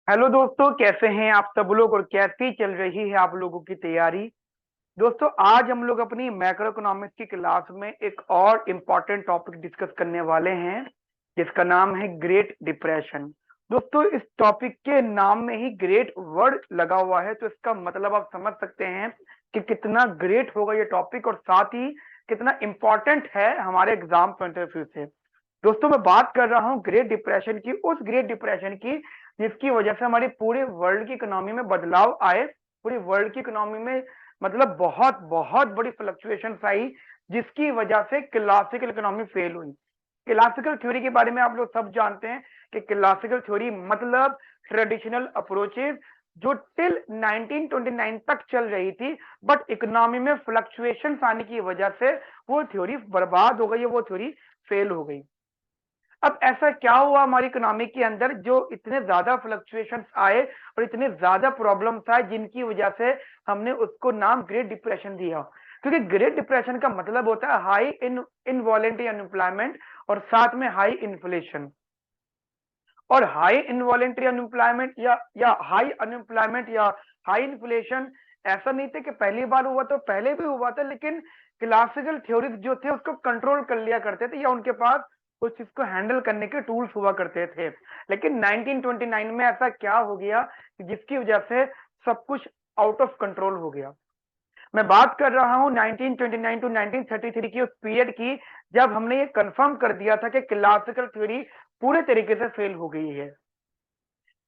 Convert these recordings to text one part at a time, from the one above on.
Hello दोस्तों, कैसे हैं आप सब लोग और कैसी चल रही है आप लोगों की तैयारी। दोस्तों, आज हम लोग अपनी मैक्रो इकोनॉमिक्स की क्लास में एक और इम्पोर्टेंट टॉपिक डिस्कस करने वाले हैं, जिसका नाम है ग्रेट डिप्रेशन। दोस्तों, इस टॉपिक के नाम में ही ग्रेट वर्ड लगा हुआ है, तो इसका मतलब आप समझ सकते हैं कि कितना ग्रेट होगा ये टॉपिक और साथ ही कितना इम्पोर्टेंट है हमारे एग्जाम पॉइंट ऑफ व्यू से। दोस्तों, मैं बात कर रहा हूँ ग्रेट डिप्रेशन की, उस ग्रेट डिप्रेशन की जिसकी वजह से हमारी पूरे वर्ल्ड की इकोनॉमी में बदलाव आए। पूरी वर्ल्ड की इकोनॉमी में मतलब बहुत बहुत बड़ी फ्लक्चुएशन आई, जिसकी वजह से क्लासिकल इकोनॉमी फेल हुई। क्लासिकल थ्योरी के बारे में आप लोग सब जानते हैं कि क्लासिकल थ्योरी मतलब ट्रेडिशनल अप्रोचेस जो टिल 1929 तक चल रही थी, बट इकोनॉमी में फ्लक्चुएशन आने की वजह से वो थ्योरी बर्बाद हो गई, वो थ्योरी फेल हो गई। अब ऐसा क्या हुआ हमारी इकोनॉमी के अंदर जो इतने ज्यादा फ्लक्चुएशंस आए और इतने ज्यादा प्रॉब्लम्स आए, जिनकी वजह से हमने उसको नाम ग्रेट डिप्रेशन दिया। क्योंकि ग्रेट डिप्रेशन का मतलब होता है हाई इनवॉलेंटरी अनएम्प्लॉयमेंट और साथ में हाई इन्फ्लेशन। और हाई इनवॉलेंटरी अनएम्प्लॉयमेंट या हाई अनएम्प्लॉयमेंट या हाई इन्फ्लेशन ऐसा नहीं था कि पहली बार हुआ, तो पहले भी हुआ था, लेकिन क्लासिकल थ्योरीज जो थे उसको कंट्रोल कर लिया करते थे या उनके पास उस चीज को हैंडल करने के टूल्स हुआ करते थे। लेकिन 1929 में ऐसा क्या हो गया कि जिसकी वजह से सब कुछ आउट ऑफ कंट्रोल हो गया। मैं बात कर रहा हूं 1929 टू 1933 की, उस पीरियड की जब हमने ये कंफर्म कर दिया था कि क्लासिकल थ्योरी पूरे तरीके से फेल हो गई है।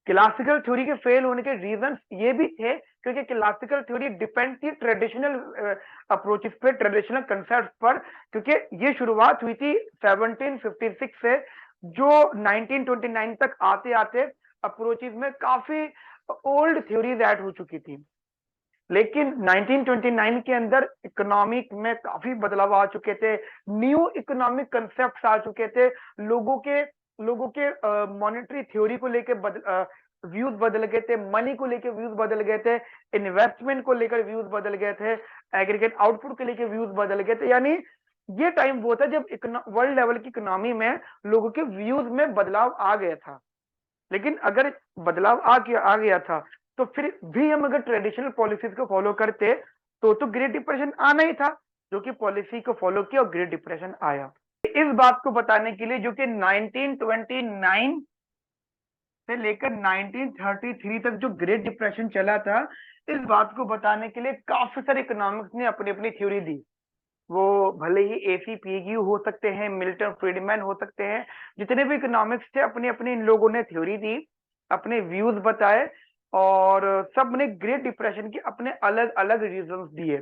क्लासिकल थ्योरी के फेल होने के रीजन ये भी थे क्योंकि क्लासिकल थ्योरी डिपेंड थी ट्रेडिशनल अप्रोचेस पे, ट्रेडिशनल कंसेप्ट पर। क्योंकि ये शुरुआत हुई थी 1756 से, जो 1929 तक आते आते अप्रोचेस में काफी ओल्ड थ्योरीज ऐड हो चुकी थी। लेकिन 1929 के अंदर इकोनॉमिक में काफी बदलाव आ चुके थे, न्यू इकोनॉमिक कंसेप्ट आ चुके थे। लोगों के मॉनेटरी थ्योरी को लेकर व्यूज बदल गए थे, मनी को लेकर व्यूज बदल गए थे, इन्वेस्टमेंट को लेकर व्यूज बदल गए थे, एग्रीगेट आउटपुट को लेकर व्यूज बदल गए थे। यानी ये टाइम वो था जब वर्ल्ड लेवल की इकोनॉमी में लोगों के व्यूज में बदलाव आ गया था। लेकिन अगर बदलाव आ गया था, तो फिर भी हम अगर ट्रेडिशनल पॉलिसीज को फॉलो करते तो ग्रेट डिप्रेशन आना ही था, जो कि पॉलिसी को फॉलो किया और ग्रेट डिप्रेशन आया। इस बात को बताने के लिए जो कि 1929 से लेकर 1933 तक जो ग्रेट डिप्रेशन चला था, इस बात को बताने के लिए काफी सारे इकोनॉमिक्स ने अपनी अपनी थ्योरी दी। वो भले ही एसी पीग्यू हो सकते हैं, मिल्टन फ्रीडमैन हो सकते हैं, जितने भी इकोनॉमिक्स थे अपने अपने इन लोगों ने थ्योरी दी, अपने व्यूज बताए और सब ने ग्रेट डिप्रेशन के अपने अलग अलग रीजंस दिए।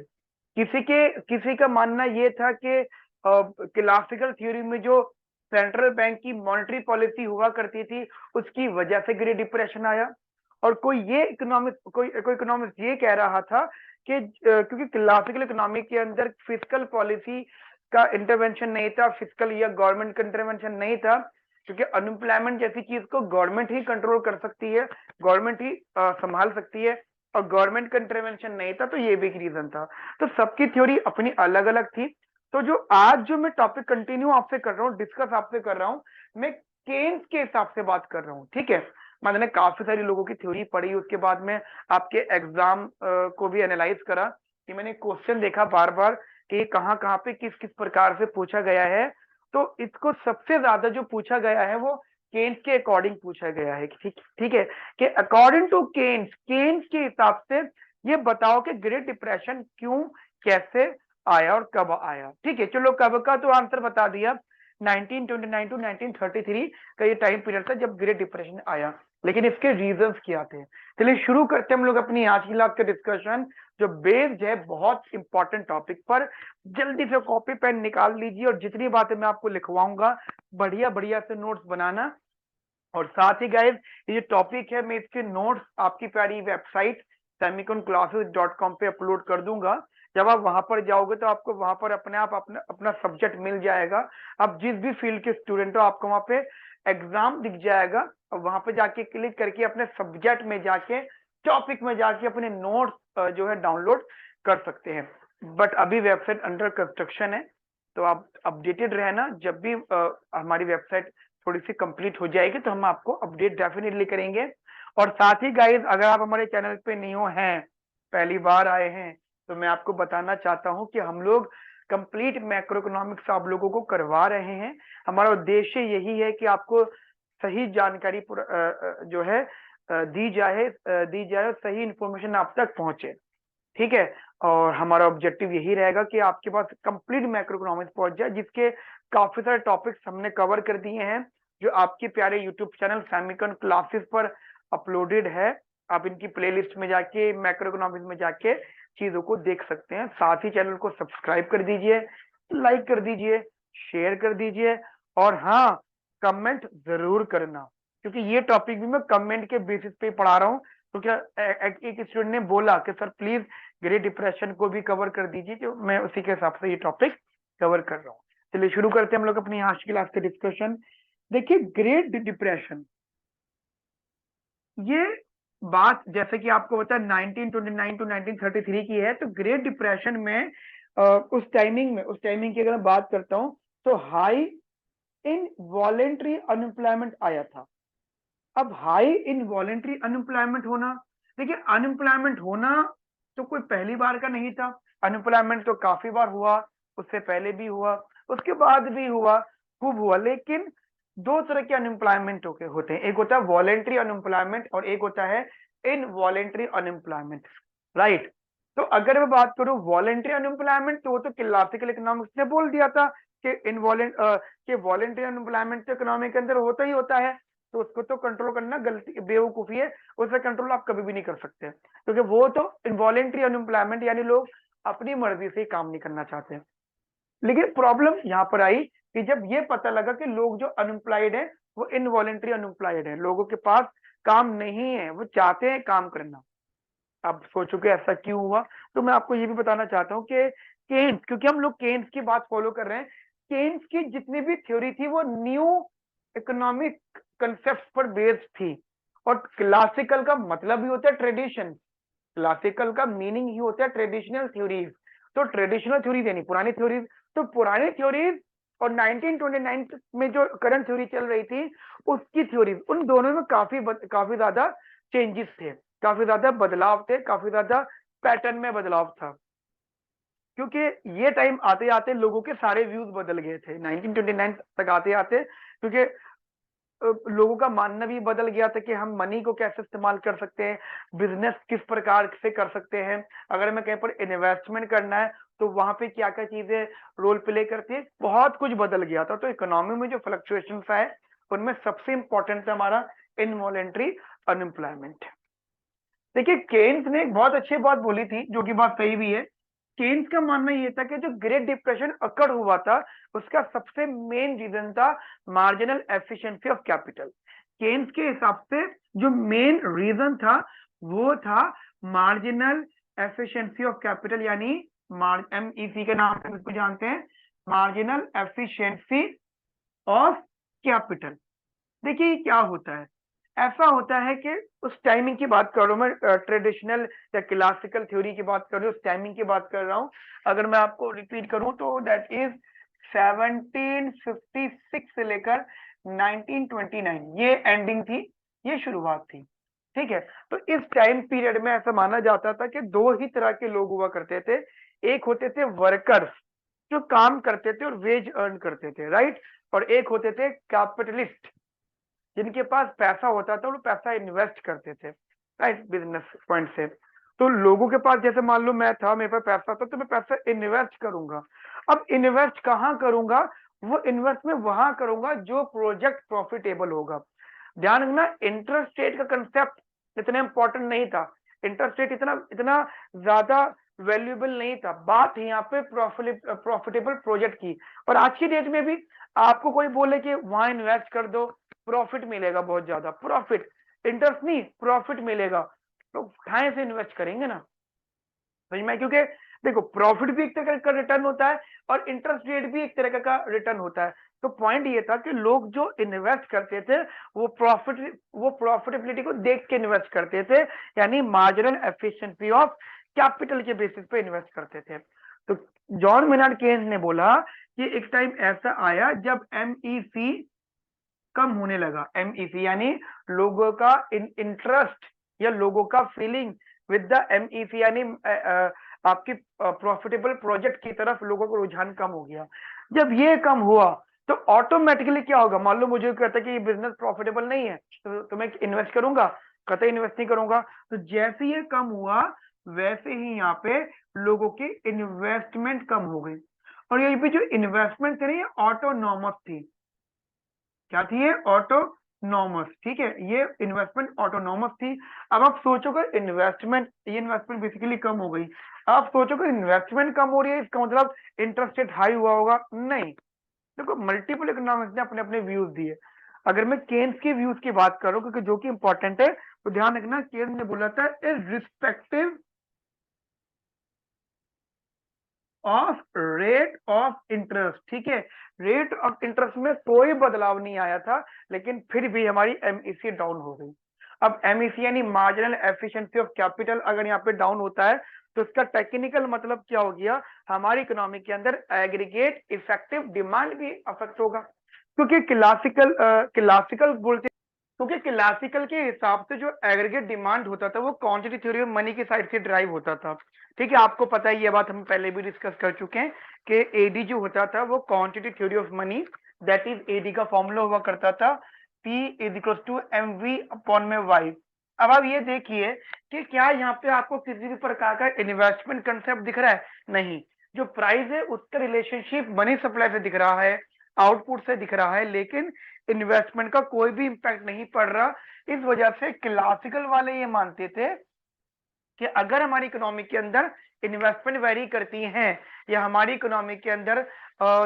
किसी का मानना ये था कि क्लासिकल थ्योरी में जो सेंट्रल बैंक की मॉनेटरी पॉलिसी हुआ करती थी उसकी वजह से ग्रेट डिप्रेशन आया। और कोई इकोनॉमिक्स ये कह रहा था कि क्योंकि क्लासिकल इकोनॉमी के अंदर फिजिकल पॉलिसी का इंटरवेंशन नहीं था, फिजिकल या गवर्नमेंट का इंटरवेंशन नहीं था, क्योंकि अनएम्प्लॉयमेंट जैसी चीज को गवर्नमेंट ही कंट्रोल कर सकती है, गवर्नमेंट ही संभाल सकती है, और गवर्नमेंट का इंटरवेंशन नहीं था, तो ये भी एक रीजन था। तो सबकी थ्योरी अपनी अलग अलग थी। तो जो मैं टॉपिक कंटिन्यू आपसे कर रहा हूँ, डिस्कस आपसे कर रहा हूँ, मैं केन्स के हिसाब से बात कर रहा हूँ, ठीक है। मैंने काफी सारी लोगों की थ्योरी पढ़ी, उसके बाद में आपके एग्जाम को भी एनालाइज करा कि मैंने क्वेश्चन देखा बार बार कि कहाँ कहाँ पे किस किस प्रकार से पूछा गया है। तो इसको सबसे ज्यादा जो पूछा गया है वो केन्स के अकॉर्डिंग पूछा गया है। ठीक ठीक है, कि अकॉर्डिंग टू केन्स, केन्स के हिसाब से ये बताओ कि ग्रेट डिप्रेशन क्यों, कैसे आया और कब आया। ठीक है, चलो कब का तो आंसर बता दिया, 1929 टू 1933 का ये टाइम पीरियड था जब ग्रेट डिप्रेशन आया। लेकिन इसके रीजंस क्या थे, चलिए शुरू करते हैं हम लोग अपनी आज की लाख का डिस्कशन, जो बेस्ड है बहुत इंपॉर्टेंट टॉपिक पर। जल्दी से कॉपी पेन निकाल लीजिए और जितनी बातें मैं आपको लिखवाऊंगा बढ़िया बढ़िया से नोट्स बनाना। और साथ ही गाइस, ये जो टॉपिक है मैं इसके नोट्स आपकी प्यारी वेबसाइट semiconsclasses.com पे अपलोड कर दूंगा। जब आप वहां पर जाओगे तो आपको वहां पर अपने आप अपना अपना सब्जेक्ट मिल जाएगा। आप जिस भी फील्ड के स्टूडेंट हो आपको वहां पे एग्जाम दिख जाएगा, और वहां पे जाके क्लिक करके अपने सब्जेक्ट में जाके, टॉपिक में जाके अपने नोट्स जो है डाउनलोड कर सकते हैं। बट अभी वेबसाइट अंडर कंस्ट्रक्शन है, तो आप अपडेटेड रहना। जब भी हमारी वेबसाइट थोड़ी सी कंप्लीट हो जाएगी तो हम आपको अपडेट डेफिनेटली करेंगे। और साथ ही गाइस, अगर आप हमारे चैनल पे न्यू हैं, पहली बार आए हैं, तो मैं आपको बताना चाहता हूं कि हम लोग कंप्लीट मैक्रो इकोनॉमिक्स आप लोगों को करवा रहे हैं। हमारा उद्देश्य यही है कि आपको सही जानकारी जो है दी जाए और सही इंफॉर्मेशन आप तक पहुंचे। ठीक है। और हमारा ऑब्जेक्टिव यही रहेगा कि आपके पास कंप्लीट मैक्रो इकोनॉमिक्स पहुंच जाए, जिसके काफी सारे टॉपिक्स हमने कवर कर दिए हैं, जो आपके प्यारे यूट्यूब चैनल फैमिकन क्लासेस पर अपलोडेड है। आप इनकी प्लेलिस्ट में जाके, मैक्रो इकोनॉमिक्स में जाके चीजों को देख सकते हैं। साथ ही चैनल को सब्सक्राइब कर दीजिए, लाइक कर दीजिए, शेयर कर दीजिए, और हाँ, कमेंट जरूर करना, क्योंकि ये टॉपिक भी मैं कमेंट के बेसिस पे पढ़ा रहा हूँ। तो क्या एक स्टूडेंट ने बोला कि सर प्लीज ग्रेट डिप्रेशन को भी कवर कर दीजिए, तो मैं उसी के हिसाब से ये टॉपिक कवर कर रहा हूँ। चलिए शुरू करते हैं हम लोग अपनी आज की क्लास का डिस्कशन। देखिए, ग्रेट डिप्रेशन, ये बात जैसे कि आपको पता है 1929 टू 1933 की है। तो ग्रेट डिप्रेशन में उस टाइमिंग की अगर मैं बात करता हूं, तो हाई इन वॉलेंट्री अनएम्प्लॉयमेंट आया था। अब हाई इन वॉलेंट्री अनएम्प्लॉयमेंट होना, देखिए अनएम्प्लॉयमेंट होना तो कोई पहली बार का नहीं था। अनएम्प्लॉयमेंट तो काफी बार हुआ, उससे पहले भी हुआ, उसके बाद भी हुआ, खूब हुआ। लेकिन दो तरह के अनएम्प्लॉयमेंट होते हैं, एक होता है वॉलेंट्री अनएम्प्लॉयमेंट और एक होता है इनवॉलेंट्री अनएम्प्लॉयमेंट, राइट। तो अगर मैं बात करूं वॉलेंट्री अनएम्प्लॉयमेंट, तो वो तो क्लासिकल इकोनॉमिक्स ने बोल दिया था कि वॉलेंट्री अनएम्प्लॉयमेंट तो इकोनॉमी के अंदर होता ही होता है, तो उसको तो कंट्रोल करना गलती बेवकूफी है। उससे कंट्रोल आप कभी भी नहीं कर सकते, क्योंकि वो तो इनवॉलेंट्री अनएम्प्लॉयमेंट, यानी लोग अपनी मर्जी से काम नहीं करना चाहते। लेकिन प्रॉब्लम यहाँ पर आई कि जब ये पता लगा कि लोग जो अनएम्प्लॉयड है वो इनवॉलेंट्री अनएम्प्लॉयड है, लोगों के पास काम नहीं है, वो चाहते हैं काम करना। अब सोचो कि ऐसा क्यों हुआ, तो मैं आपको ये भी बताना चाहता हूँ कि केन्स, क्योंकि हम लोग केन्स की बात फॉलो कर रहे हैं, केन्स की जितनी भी थ्योरी थी वो न्यू इकोनॉमिक कंसेप्ट पर बेस्ड थी। और क्लासिकल का मतलब ही होता है ट्रेडिशन, क्लासिकल का मीनिंग ही होता है ट्रेडिशनल थ्योरीज। तो ट्रेडिशनल थ्योरीज यानी पुरानी थ्योरीज, तो पुरानी थ्योरीज और 1929 में जो करंट थ्योरी चल रही थी उसकी थ्योरीज, उन दोनों में काफी ज्यादा चेंजेस थे, काफी ज्यादा बदलाव थे, काफी ज्यादा पैटर्न में बदलाव था। क्योंकि ये टाइम आते आते लोगों के सारे व्यूज बदल गए थे 1929 तक आते आते, क्योंकि लोगों का मानना भी बदल गया था कि हम मनी को कैसे इस्तेमाल कर सकते हैं, बिजनेस किस प्रकार से कर सकते हैं, अगर हमें कहीं पर इन्वेस्टमेंट करना है तो वहां पे क्या क्या चीजें रोल प्ले करती है, बहुत कुछ बदल गया था। तो इकोनॉमी में जो फ्लक्चुएशन है उनमें सबसे इंपॉर्टेंट था हमारा इनवॉलेंट्री अनएम्प्लॉयमेंट। देखिए, केन्स ने एक बहुत अच्छी बात बोली थी, जो कि बात सही भी है। केन्स का मानना यह था कि जो ग्रेट डिप्रेशन अकर हुआ था उसका सबसे मेन रीजन था marginal efficiency of capital. Keynes के हिसाब से जो मेन रीजन था वो था मार्जिनल एफिशिएंसी ऑफ कैपिटल, यानी MEC के नाम से इसको जानते हैं, मार्जिनल एफिशिएंसी ऑफ कैपिटल। देखिए क्या होता है, ऐसा होता है कि उस टाइमिंग की बात कर रहा हूं मैं, ट्रेडिशनल या क्लासिकल थ्योरी की बात कर रही हूँ, उस टाइमिंग की बात कर रहा हूं। अगर मैं आपको रिपीट करूं तो दैट इज 1756 से लेकर 1929, ये एंडिंग थी, ये शुरुआत थी। ठीक है। तो इस टाइम पीरियड में ऐसा माना जाता था कि दो ही तरह के लोग हुआ करते थे, एक होते थे वर्कर्स जो काम करते थे और वेज अर्न करते थे, राइट, और एक होते थे कैपिटलिस्ट जिनके पास पैसा होता था, वो पैसा इन्वेस्ट करते थे, राइट, बिजनेस पॉइंट से। तो लोगों के पास, जैसे मान लो मैं था, मेरे पास पैसा था, तो मैं पैसा इन्वेस्ट करूंगा। अब इन्वेस्ट कहाँ करूंगा, वो इन्वेस्ट में वहां करूंगा जो प्रोजेक्ट प्रॉफिटेबल होगा। ध्यान रखना, इंटरेस्ट रेट का कंसेप्ट इतना इंपॉर्टेंट नहीं था, इंटरेस्ट रेट इतना इतना ज्यादा वैल्यूएबल नहीं था, बात यहाँ पे प्रॉफिटेबल प्रोजेक्ट की। और आज की डेट में भी आपको कोई बोले कि वहां इन्वेस्ट कर दो, प्रॉफिट मिलेगा, बहुत ज्यादा प्रॉफिट, इंटरेस्ट नहीं प्रॉफिट मिलेगा, तो कहां से इन्वेस्ट करेंगे ना, समझ में? क्योंकि देखो, प्रॉफिट भी एक तरह का रिटर्न होता है और इंटरेस्ट रेट भी एक तरह का रिटर्न होता है। तो पॉइंट ये था कि लोग जो इन्वेस्ट करते थे वो प्रॉफिटेबिलिटी को देख के इन्वेस्ट करते थे, यानी मार्जिनल एफिशिएंसी ऑफ कैपिटल के बेसिस पे इन्वेस्ट करते थे। तो जॉन मेनार्ड केन्स ने बोला कि एक टाइम ऐसा आया जब MEC कम होने लगा। MEC यानी लोगों का इंटरेस्ट या लोगों का फीलिंग विद द MEC यानी आपकी प्रॉफिटेबल प्रोजेक्ट की तरफ लोगों का रुझान कम हो गया। जब ये कम हुआ तो ऑटोमेटिकली क्या होगा, मान लो मुझे कहता है कि ये बिजनेस प्रॉफिटेबल नहीं है तो मैं इन्वेस्ट करूंगा, कतई इन्वेस्ट नहीं करूंगा। तो जैसे ये कम हुआ वैसे ही यहाँ पे लोगों की इन्वेस्टमेंट कम हो गई। और ये भी जो इन्वेस्टमेंट थी ऑटोनॉमस थी। क्या थी ये? ऑटोनॉमस। ठीक है, ये इन्वेस्टमेंट ऑटोनॉमस थी। अब आप सोचोगे इन्वेस्टमेंट, ये इन्वेस्टमेंट बेसिकली कम हो गई। आप सोचोगे इन्वेस्टमेंट कम हो रही है इसका मतलब इंटरेस्ट रेट हाई हुआ होगा? नहीं। देखो मल्टीपल इकोनॉमिक्स ने अपने अपने व्यूज दिए। अगर मैं केन्स के व्यूज की बात करूं क्योंकि जो कि इंपॉर्टेंट है, तो ध्यान रखना केन्स ने बोला था is respective of rate of interest. ठीक है, रेट ऑफ इंटरेस्ट में कोई बदलाव नहीं आया था, लेकिन फिर भी हमारी MEC डाउन हो गई। अब MEC यानी मार्जिनल एफिशिएंसी ऑफ कैपिटल अगर यहाँ पे डाउन होता है तो इसका टेक्निकल मतलब क्या हो गया, हमारी इकोनॉमी के अंदर एग्रीगेट इफेक्टिव डिमांड भी अफेक्ट होगा। क्योंकि क्लासिकल बोलते, क्योंकि क्लासिकल के हिसाब से जो एग्रीगेट डिमांड होता था वो क्वांटिटी थ्योरी ऑफ मनी की साइड से ड्राइव होता था। ठीक है, आपको पता है, ये बात हम पहले भी डिस्कस कर चुके हैं कि एडी जो होता था वो quantity theory of money, that is एडी का फॉर्मूला हुआ करता था P is equal to MV upon में Y। अब आप ये देखिए कि क्या यहाँ पे आपको किसी भी प्रकार का इन्वेस्टमेंट कंसेप्ट दिख रहा है? नहीं। जो प्राइस है उसका रिलेशनशिप मनी सप्लाई से दिख रहा है, आउटपुट से दिख रहा है, लेकिन इन्वेस्टमेंट का कोई भी इंपैक्ट नहीं पड़ रहा। इस वजह से क्लासिकल वाले ये मानते थे कि अगर हमारी इकोनॉमी के अंदर इन्वेस्टमेंट वेरी करती हैं या हमारी इकोनॉमी के अंदर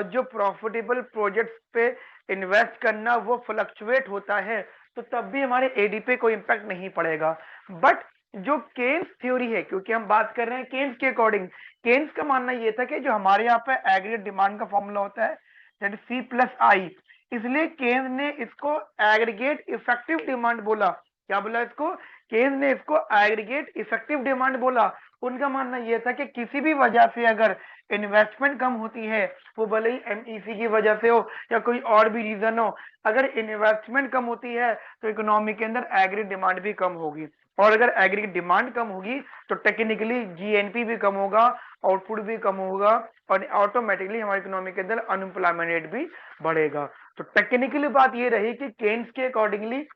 जो प्रॉफिटेबल प्रोजेक्ट्स पे इन्वेस्ट करना वो फ्लक्चुएट होता है तो तब भी हमारे एडी पे कोई इंपैक्ट नहीं पड़ेगा। बट जो केन्स थ्योरी है, क्योंकि हम बात कर रहे हैं केन्स के अकॉर्डिंग, केन्स का मानना ये था कि जो हमारे यहाँ पे एग्रीगेट डिमांड का फॉर्मूला होता है दैट C प्लस आई, इसलिए केन्स ने इसको एग्रीगेट इफेक्टिव डिमांड बोला। क्या बोला इसको? केन्स ने इसको एग्रीगेट इफेक्टिव डिमांड बोला। उनका मानना यह था कि किसी भी वजह से अगर इन्वेस्टमेंट कम होती है, वो भले ही MEC की वजह से हो या कोई और भी रीजन हो, अगर इन्वेस्टमेंट कम होती है तो इकोनॉमी के अंदर एग्रीगेट डिमांड भी कम होगी। और अगर एग्रीगेट डिमांड कम होगी तो टेक्निकली GNP भी कम होगा, आउटपुट भी कम होगा और ऑटोमेटिकली हमारी इकोनॉमी के अंदर अनएम्प्लॉयमेंट रेट भी बढ़ेगा। तो टेक्निकली बात ये रही कि केन्स के अकॉर्डिंगली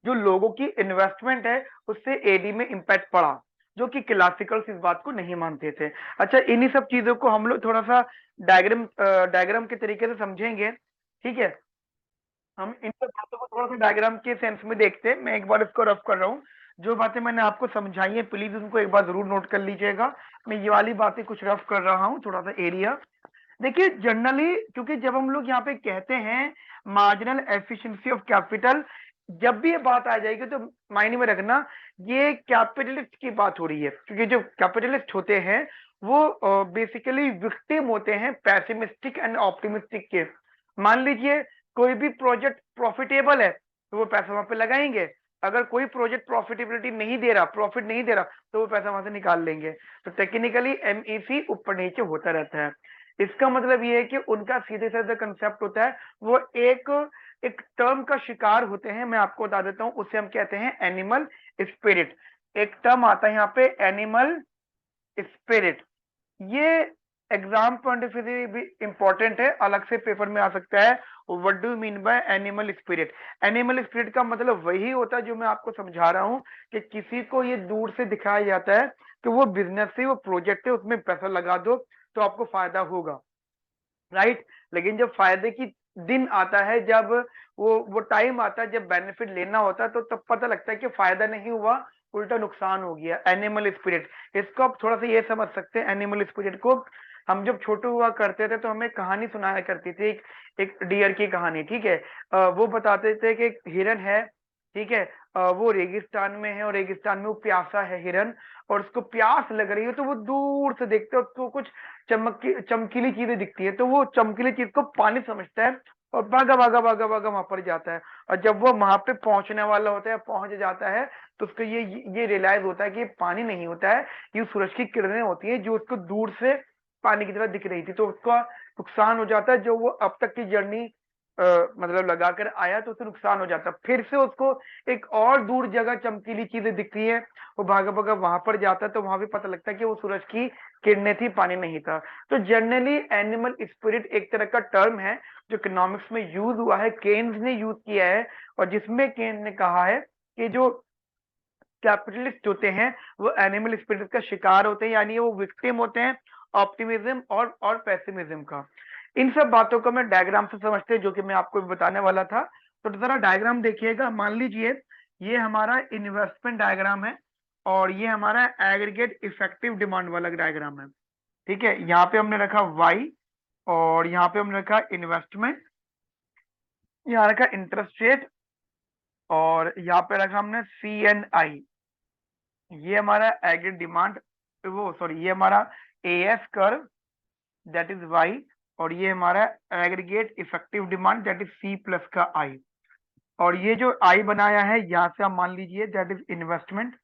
जो लोगों की इन्वेस्टमेंट है उससे एडी में इंपैक्ट पड़ा, जो कि क्लासिकल्स इस बात को नहीं मानते थे। अच्छा, इन्हीं सब चीजों को हम लोग थोड़ा सा डायग्राम के तरीके से समझेंगे। ठीक है, हम इन सब बातों को थोड़ा सा डायग्राम के सेंस में देखते हैं। मैं एक बार इसको रफ कर रहा हूँ, जो बातें मैंने आपको समझाई है प्लीज उनको एक बार जरूर नोट कर लीजिएगा। मैं ये वाली बातें कुछ रफ कर रहा हूँ, थोड़ा सा एरिया देखिए। जनरली क्योंकि जब हम लोग यहाँ पे कहते हैं मार्जिनल एफिशिएंसी ऑफ कैपिटल, जब भी ये बात आ जाएगी तो मायने में रखना ये कैपिटलिस्ट की बात हो रही है, क्योंकि जो कैपिटलिस्ट होते हैं वो बेसिकली विक्टिम होते हैं पैसिमिस्टिक एंड ऑप्टिमिस्टिक के। मान लीजिए कोई भी प्रोजेक्ट प्रॉफिटेबल है तो वो पैसा वहां पे लगाएंगे, अगर कोई प्रोजेक्ट प्रॉफिटेबिलिटी नहीं दे रहा, प्रॉफिट नहीं दे रहा, तो वो पैसा वहां से निकाल लेंगे। तो टेक्निकली MEC ऊपर नीचे होता रहता है। इसका मतलब ये है कि उनका सीधे साधा कंसेप्ट होता है, वो एक टर्म का शिकार होते हैं। मैं आपको बता देता हूं, उसे हम कहते हैं एनिमल स्पिरिट। एक टर्म आता है यहाँ पे एनिमल स्पिरिट। ये एग्जाम पॉइंट ऑफ व्यू से भी इंपॉर्टेंट है, अलग से पेपर में आ सकता है। What do mean by animal spirit? Animal spirit का मतलब वही होता है जो मैं आपको समझा रहा हूँ कि किसी को ये दूर से दिखाया जाता है कि वो बिजनेस है, वो प्रोजेक्ट है, उसमें पैसा लगा दो तो आपको फायदा होगा, राइट। लेकिन जब फायदे की दिन आता है, जब वो टाइम आता है जब बेनिफिट लेना होता है, तो तब पता लगता है कि फायदा नहीं हुआ, उल्टा नुकसान हो गया। एनिमल स्पिरिट, इसको आप थोड़ा सा ये समझ सकते हैं। एनिमल स्पिरिट को हम जब छोटे हुआ करते थे तो हमें कहानी सुनाया करती थी, एक डियर की कहानी। ठीक है, वो बताते थे कि एक हिरन है, ठीक है, वो रेगिस्तान में है और रेगिस्तान में वो प्यासा है हिरन, और उसको प्यास लग रही है तो वो दूर से देखते हो उसको कुछ चमकीली चीजें दिखती है, तो वो चमकीली चीज को पानी समझता है और भागा भागा भागा भागा वहां पर जाता है। और जब वो वहां पे पहुंचने वाला होता है, पहुंच जाता है, तो उसको ये रियलाइज होता है कि ये पानी नहीं होता है, ये सूरज की किरणें होती है जो उसको दूर से पानी की तरह दिख रही थी। तो उसका नुकसान हो जाता है, जो वो अब तक की जर्नी मतलब लगाकर आया तो उसे नुकसान हो जाता, फिर से उसको एक और दूर जगह चमकीली चीजें दिखती है, वो भागा भागा वहां पर जाता है, तो वहां भी पता लगता है कि वो सूरज की किरणें थी, पानी नहीं था। तो जनरली एनिमल स्पिरिट एक तरह का टर्म है जो इकोनॉमिक्स में यूज हुआ है, केन्स ने यूज किया है, और जिसमें केन ने कहा है कि जो कैपिटलिस्ट होते हैं वो एनिमल स्पिरिट का शिकार होते हैं, यानी वो विक्टिम होते हैं ऑप्टिमिज्म और पेसिमिज्म का। इन सब बातों को मैं डायग्राम से समझते हैं, जो कि मैं आपको बताने वाला था। तो जरा डायग्राम देखिएगा, मान लीजिए ये हमारा इन्वेस्टमेंट डायग्राम है और ये हमारा एग्रीगेट इफेक्टिव डिमांड वाला डायग्राम है। ठीक है, यहाँ पे हमने रखा वाई, और यहाँ पे हमने रखा इन्वेस्टमेंट, यहाँ रखा इंटरेस्ट रेट, और यहाँ पे रखा हमने CNI। ये हमारा एग्रीगेट डिमांड, वो सॉरी, ये हमारा AS curve, that is Y, और ये हमारा aggregate effective demand, that is C plus का I। और ये जो I बनाया है यहाँ से आप मान लीजिए दैट इज इन्वेस्टमेंट।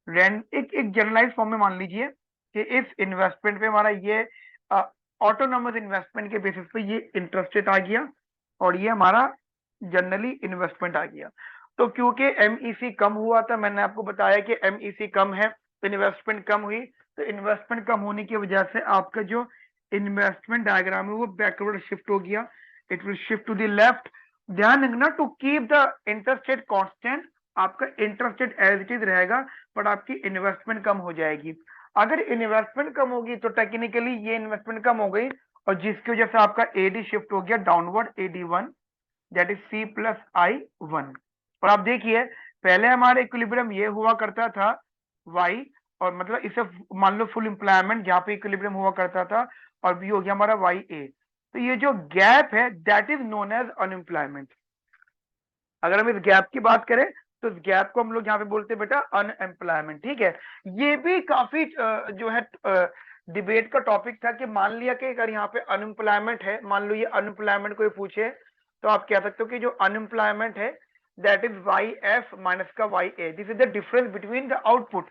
एक जनरलाइज फॉर्म में मान लीजिए कि इस इन्वेस्टमेंट पे हमारा ये ऑटोनॉमस इन्वेस्टमेंट के बेसिस पे ये इंटरेस्ट रेट आ गया, और ये हमारा जनरली इन्वेस्टमेंट आ गया। तो क्योंकि MEC कम हुआ था, मैंने आपको बताया कि MEC कम है, इन्वेस्टमेंट कम हुई, तो इन्वेस्टमेंट कम होने की वजह से आपका जो इन्वेस्टमेंट डायग्राम है वो बैकवर्ड शिफ्ट हो गया, it will shift to the left. ध्यान रखना, to keep the interest rate constant, आपका interest rate as it is रहेगा, बट आपकी इन्वेस्टमेंट कम हो जाएगी। अगर इन्वेस्टमेंट कम होगी तो टेक्निकली ये इन्वेस्टमेंट कम हो गई, और जिसकी वजह से आपका AD शिफ्ट हो गया downward, AD1, that is C plus I1। और आप देखिए पहले हमारे इक्विलिब्रियम ये हुआ करता था Y, और मतलब इसे मान लो फुल एम्प्लॉयमेंट जहाँ पे इक्विलिब्रियम हुआ करता था, और भी हो गया हमारा YA। तो ये जो गैप है that is known as unemployment. अगर हम इस गैप की बात करें तो इस गैप को हम लोग यहाँ पे बोलते हैं बेटा अनएम्प्लॉयमेंट। ठीक है, ये भी काफी जो है डिबेट का टॉपिक था कि मान लिया कि अगर यहाँ पे अनएम्प्लॉयमेंट है, मान लो ये अनएम्प्लॉयमेंट कोई पूछे, तो आप कह सकते हो कि जो अनएम्प्लॉयमेंट है दैट इज YF माइनस का YA, this is the difference between the output.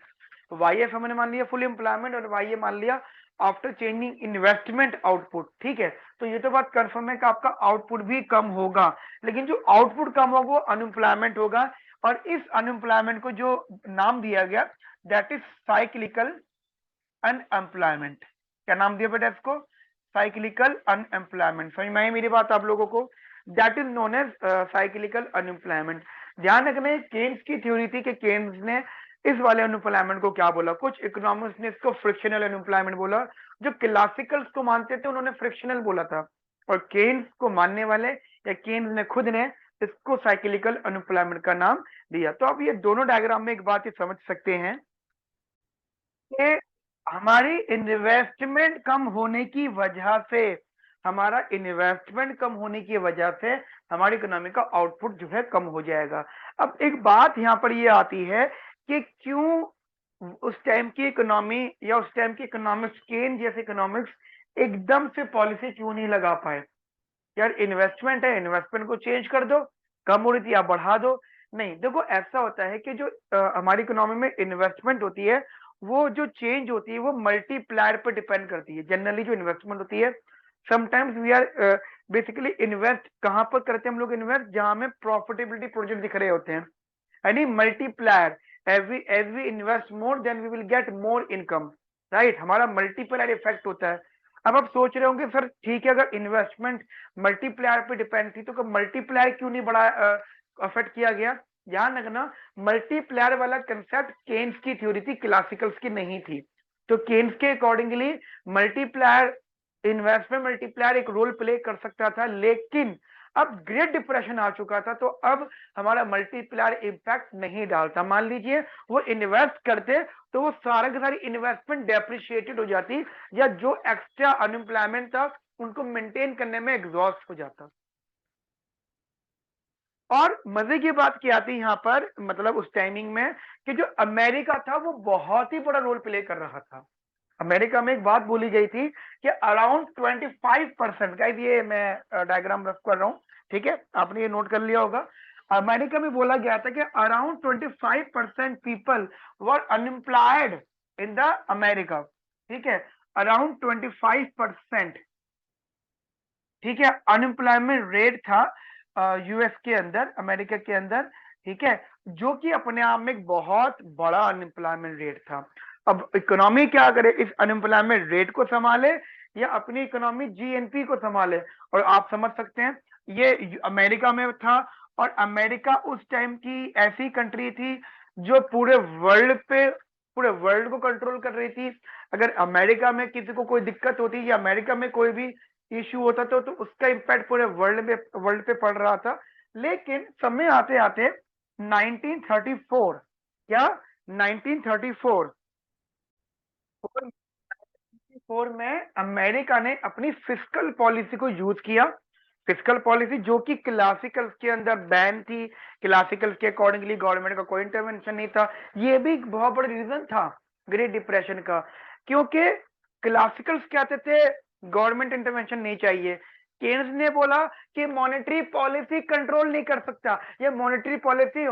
YF हमने मान लिया फुल एम्प्लॉयमेंट, और YA मान लिया आफ्टर चेंजिंग इन्वेस्टमेंट आउटपुट। ठीक है, तो ये तो बात कंफर्म है कि आपका आउटपुट भी कम होगा, लेकिन जो आउटपुट कम होगा वो अनएम्प्लॉयमेंट होगा, और इस अनएम्प्लॉयमेंट को जो नाम दिया गया दैट इज साइक्लिकल अनएम्प्लॉयमेंट। क्या नाम दिया बेटा इसको? Cyclical unemployment. समझ में आई मेरी बात आप लोगों को? That is known as cyclical unemployment. ध्यान रखना, केन्स की थ्योरी थी कि केन्स ने इस वाले अनएम्प्लॉयमेंट को क्या बोला, कुछ इकोनॉमिस्ट ने इसको फ्रिक्शनल अनएम्प्लॉयमेंट बोला, जो क्लासिकल्स को मानते थे उन्होंने फ्रिक्शनल बोला था, और केन्स को मानने वाले या केन्स ने खुद ने इसको साइक्लिकल अनएम्प्लॉयमेंट का नाम दिया। तो आप ये दोनों डायग्राम में एक बात ये समझ सकते हैं कि हमारी इन्वेस्टमेंट कम होने की वजह से, हमारा इन्वेस्टमेंट कम होने की वजह से हमारी इकोनॉमी का आउटपुट जो है कम हो जाएगा। अब एक बात यहाँ पर ये आती है कि क्यों उस टाइम की इकोनॉमी या उस टाइम की इकोनॉमिक्स, केन जैसे इकोनॉमिक्स एकदम से पॉलिसी क्यों नहीं लगा पाए? यार इन्वेस्टमेंट है, इन्वेस्टमेंट को चेंज कर दो, कम हो रही थी आप बढ़ा दो। नहीं, देखो ऐसा होता है कि जो हमारी इकोनॉमी में इन्वेस्टमेंट होती है वो जो चेंज होती है वो मल्टीप्लायर पर डिपेंड करती है। जनरली जो इन्वेस्टमेंट होती है, sometimes we are basically invest कहाँ पर करते हैं हम लोग? इन्वेस्ट जहां हमें प्रॉफिटेबिलिटी प्रोजेक्ट दिख रहे होते हैं, यानी multiplier. As we invest more then we will get more income, right? हमारा मल्टीप्लायर इफेक्ट होता है। अब आप सोच रहे होंगे सर ठीक है, अगर इन्वेस्टमेंट मल्टीप्लायर पे डिपेंड थी तो मल्टीप्लायर क्यों नहीं बड़ा अफेक्ट किया गया? ध्यान रखना, मल्टीप्लायर वाला कंसेप्ट केन्स की थ्योरी थी, क्लासिकल्स की नहीं थी। तो केन्स के अकॉर्डिंगली मल्टीप्लायर, इन्वेस्टमेंट मल्टीप्लायर एक रोल प्ले कर सकता था, लेकिन अब ग्रेट डिप्रेशन आ चुका था, तो अब हमारा मल्टीप्लायर इंपैक्ट नहीं डालता। मान लीजिए वो इन्वेस्ट करते तो वो सारा की सारी इन्वेस्टमेंट डेप्रिशिएटेड हो जाती, या जो एक्स्ट्रा अनएम्प्लॉयमेंट था उनको मेंटेन करने में एग्जॉस्ट हो जाता। और मजे की बात क्या आती है यहाँ पर, मतलब उस टाइमिंग में, कि जो अमेरिका था वो बहुत ही बड़ा रोल प्ले कर रहा था। अमेरिका में एक बात बोली गई थी कि अराउंड 25%, गाइस ये मैं डायग्राम रख कर रहा हूँ, ठीक है, आपने ये नोट कर लिया होगा। अमेरिका में बोला गया था कि around 25% people were unemployed in the America. ठीक है, अराउंड 25%। ठीक है, अनएम्प्लॉयमेंट रेट था यूएस के अंदर, अमेरिका के अंदर, ठीक है, जो कि अपने आप में एक बहुत बड़ा अनएम्प्लॉयमेंट रेट था। अब इकोनॉमी क्या करे, इस अनएम्प्लॉयमेंट रेट को संभाले या अपनी इकोनॉमी जीएनपी को संभाले। और आप समझ सकते हैं ये अमेरिका में था, और अमेरिका उस टाइम की ऐसी कंट्री थी जो पूरे वर्ल्ड को कंट्रोल कर रही थी। अगर अमेरिका में किसी को कोई दिक्कत होती या अमेरिका में कोई भी इश्यू होता तो उसका इम्पैक्ट पूरे वर्ल्ड पे पड़ रहा था। लेकिन समय आते आते 1934, क्या 1934 में अमेरिका ने अपनी फिस्कल पॉलिसी को यूज किया। फिस्कल पॉलिसी जो कि क्लासिकल के अंदर बैन थी, क्लासिकल के अकॉर्डिंगली गवर्नमेंट का कोई इंटरवेंशन नहीं था। ये भी एक बहुत बड़ा रीजन था ग्रेट डिप्रेशन का, क्योंकि क्लासिकल्स कहते थे गवर्नमेंट इंटरवेंशन नहीं चाहिए। केन्स ने बोला कि मॉनेटरी पॉलिसी कंट्रोल नहीं कर सकता, ये मॉनेटरी पॉलिसी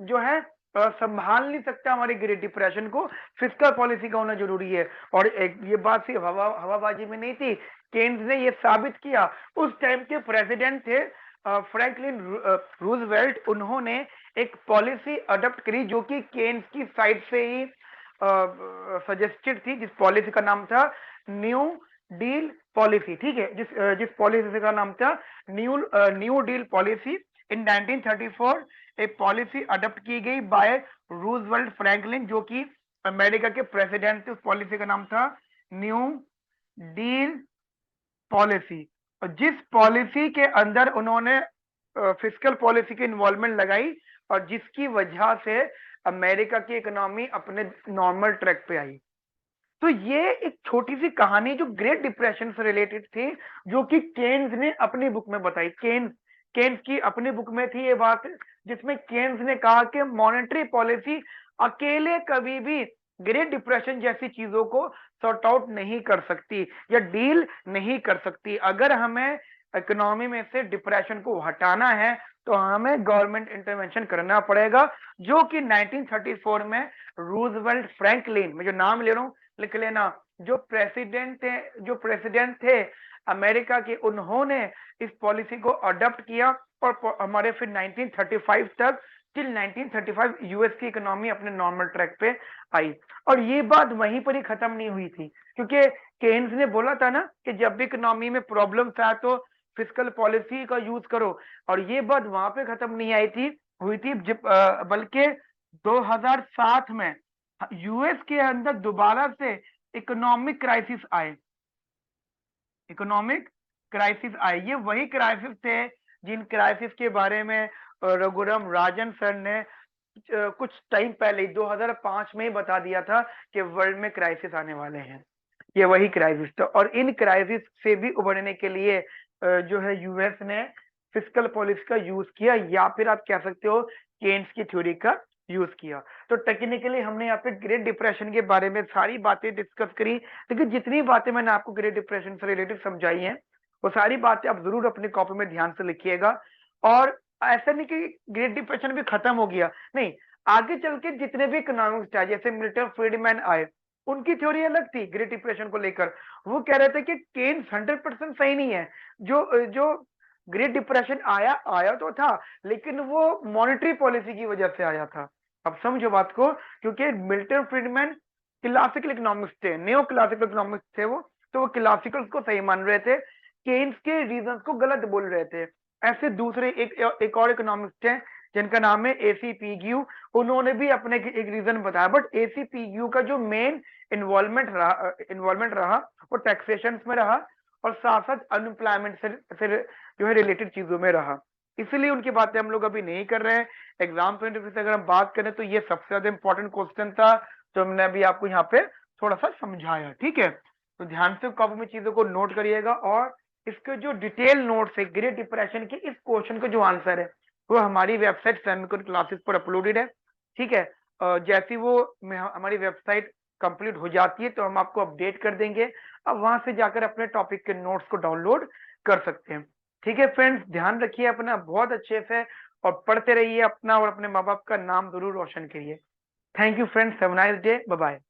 जो है संभाल नहीं सकता हमारी ग्रेट डिप्रेशन को, फिस्कल पॉलिसी का होना जरूरी है। और एक ये बात सिर्फ हवाबाजी में नहीं थी, केन्स ने ये साबित किया। उस टाइम के प्रेसिडेंट थे फ्रैंकलिन रूजवेल्ट, उन्होंने एक पॉलिसी अडॉप्ट करी जो कि केन्स की साइड से ही सजेस्टेड थी, जिस पॉलिसी का नाम था न्यू डील पॉलिसी। ठीक है, जिस पॉलिसी का नाम था न्यू डील पॉलिसी। इन 1934 एक पॉलिसी अडॉप्ट की गई बाय रूजवेल्ट फ्रैंकलिन, जो कि अमेरिका के प्रेसिडेंट थे। उस पॉलिसी का नाम था न्यू डील पॉलिसी। और जिस पॉलिसी के अंदर उन्होंने फिस्कल पॉलिसी की इन्वॉल्वमेंट लगाई, और जिसकी वजह से अमेरिका की इकोनॉमी अपने नॉर्मल ट्रैक पे आई। तो ये एक छोटी सी कहानी जो ग्रेट डिप्रेशन से रिलेटेड थी, जो कि केन्स ने अपनी बुक में बताई। केन्स की अपनी बुक में थी ये बात, जिसमें केन्स ने कहा कि मॉनेटरी पॉलिसी अकेले कभी भी ग्रेट डिप्रेशन जैसी चीजों को सॉर्ट आउट नहीं कर सकती या डील नहीं कर सकती। अगर हमें इकोनॉमी में से डिप्रेशन को हटाना है तो हमें गवर्नमेंट इंटरवेंशन करना पड़ेगा, जो कि 1934 में रूजवेल्ट फ्रैंकलिन, मैं जो नाम ले रहा हूं लिख लेना, जो प्रेसिडेंट थे अमेरिका के, उन्होंने इस पॉलिसी को अडॉप्ट किया। और हमारे फिर 1935 तक, टिल 1935 यूएस की इकोनॉमी अपने नॉर्मल ट्रैक पे आई। और ये बात वहीं पर ही खत्म नहीं हुई थी, क्योंकि केन्स ने बोला था ना कि जब भी इकोनॉमी में प्रॉब्लम था तो फिस्कल पॉलिसी का यूज करो। और ये बात वहां पे खत्म नहीं हुई थी, बल्कि 2007 में यूएस के अंदर दोबारा से इकोनॉमिक क्राइसिस आए। इकोनॉमिक क्राइसिस आए, ये वही क्राइसिस थे जिन क्राइसिस के बारे में रघुराम राजन सर ने कुछ टाइम पहले 2005 में ही बता दिया था कि वर्ल्ड में क्राइसिस आने वाले हैं। ये वही क्राइसिस था, और इन क्राइसिस से भी उबरने के लिए जो है यूएस ने फिस्कल पॉलिसी का यूज किया, या फिर आप कह सकते हो केन्स की थ्योरी का यूज किया। तो टेक्निकली हमने यहाँ पे ग्रेट डिप्रेशन के बारे में सारी बातें डिस्कस करी, लेकिन जितनी बातें मैंने आपको ग्रेट डिप्रेशन से रिलेटेड समझाई हैं, वो सारी बातें आप जरूर अपनी कॉपी में ध्यान से लिखिएगा। और ऐसा नहीं कि ग्रेट डिप्रेशन भी खत्म हो गया, नहीं, आगे चल के जितने भी इकोनॉमिक्स आए, जैसे मिल्टन फ्रीडमैन आए, उनकी थ्योरी अलग थी ग्रेट डिप्रेशन को लेकर। वो कह रहे थे कि केन्स 100% सही नहीं है। जो जो ग्रेट डिप्रेशन आया आया तो था, लेकिन वो मॉनेटरी पॉलिसी की वजह से आया था। अब समझो बात को, क्योंकि मिल्टन फ्रीडमैन क्लासिकल इकोनॉमिक्स थे, नियो क्लासिकल इकोनॉमिक्स थे वो, तो वो क्लासिकल्स को सही मान रहे थे, केन्स के रीजंस को गलत बोल रहे थे। ऐसे दूसरे एक और इकोनॉमिक्स थे जिनका नाम है एसी पीग्यू, उन्होंने भी अपने एक रीजन बताया। बट एसी पीग्यू का जो मेन इन्वॉल्वमेंट रहा वो टैक्सेशन में रहा, और साथ साथ अनएम्प्लॉयमेंट से जो है रिलेटेड चीजों में रहा। इसलिए उनकी बातें हम लोग अभी नहीं कर रहे हैं। एग्जाम पॉइंट ऑफ व्यू से अगर हम बात करें तो ये सबसे ज्यादा इंपॉर्टेंट क्वेश्चन था, तो हमने अभी आपको यहाँ पे थोड़ा सा समझाया। ठीक है, तो ध्यान से कॉपी में चीजों को नोट करिएगा, और इसके जो डिटेल नोट्स है ग्रेट डिप्रेशन के इस क्वेश्चन का जो आंसर है वो हमारी वेबसाइट सैमिकन क्लासेस पर अपलोडेड है। ठीक है, जैसी वो हमारी वेबसाइट कंप्लीट हो जाती है तो हम आपको अपडेट कर देंगे। अब वहां से जाकर अपने टॉपिक के नोट्स को डाउनलोड कर सकते हैं। ठीक है फ्रेंड्स, ध्यान रखिए अपना बहुत अच्छे से, और पढ़ते रहिए अपना और अपने माँ बाप का नाम जरूर रोशन करिए। Thank you friends, have a nice day, bye bye.